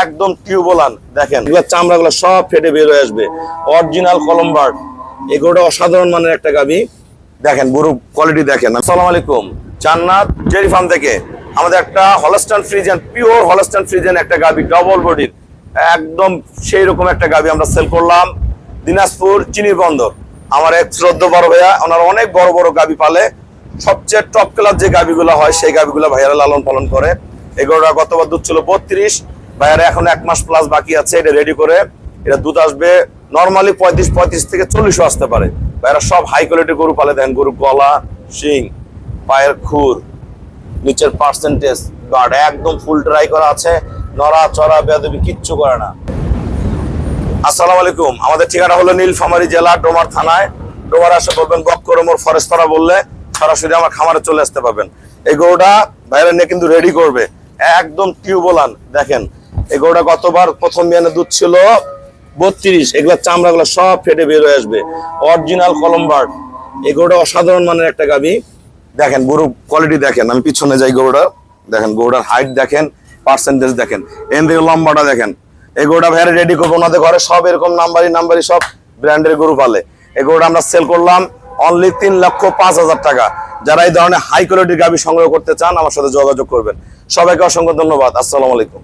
একদম টিউবলান দেখেন, এগুলো চামড়াগুলো সব ফেটে বের হয়ে আসবে। অরিজিনাল কলম্বার্ড, এগুলোটা অসাধারণ মানের একটা গাবি। দেখেন গরু কোয়ালিটি দেখেন। আসসালামু আলাইকুম, জান্নাত ডেয়ারি ফার্ম থেকে আমাদের একটা Holstein Friesian, pure Holstein Friesian একটা গাবি, ডবল বডির একদম সেই রকম একটা গাবি আমরা সেল করলাম দিনাজপুর চিনির বন্দর। আমার এক শ্রদ্ধ বড় ভাইয়া, ওনারা অনেক বড় বড় গাবি পালে, সবচেয়ে টপ ক্লাস যে গাবিগুলো হয় সেই গাবিগুলো ভাইয়ারা লালন পালন করে। এগুলোটা গতবার দুধ ছিল 32, ভাইয়ারা এখন 1 মাস প্লাস বাকি আছে, এটা রেডি করে। এটা দুধ আসবে নর্মালি 35 থেকে 40 আসতে পারে। ভাইয়ারা সব হাই কোয়ালিটির গরু পালে। দেখেন গরু গলা, শিং, পায়ের খুর, নিচের পার্সেন্টেজ গার্ড একদম ফুল ট্রাই করা আছে, নড়া চড়া বেয়াদবি কিচ্ছু করে না। আসসালামু আলাইকুম, আমাদের ঠিকানা হলো নীলফামারী জেলা ডোমার থানায়। ডোমার আসে বলবেন বক্করমোর ফরেস্টরা বললে সরাসরি আমার খামারে চলে আসতে পারবেন। এই গরুটা বাইরে নিয়ে কিন্তু রেডি করবে, একদম টিউবলান। দেখেন এই গরুটা গতবার প্রথম বিয়ানে দুধ ছিল 32, এগুলা চামড়াগুলো সব ফেটে বের হয়ে আসবে। অরিজিনাল কলম্বার্ড, এই গরুটা অসাধারণ মানের একটা গাবি। দেখেন গরু কোয়ালিটি দেখেন, আমি পিছনে যাই গরুটা দেখেন, গরুটার হাইট দেখেন, পার্সেন্টেজ দেখেন, এন থেকে লম্বাটা দেখেন। এই গরুটা ভাইরা রেডি করবো, ওনাদের ঘরে সব এরকম নাম্বারি সব ব্র্যান্ডের গরু পালে। এই গরুটা আমরা সেল করলাম অনলি 3,05,000 টাকা। যারা এই ধরনের হাই কোয়ালিটির গাবি সংগ্রহ করতে চান আমার সাথে যোগাযোগ করবেন। সবাইকে অসংখ্য ধন্যবাদ। আসসালামু আলাইকুম।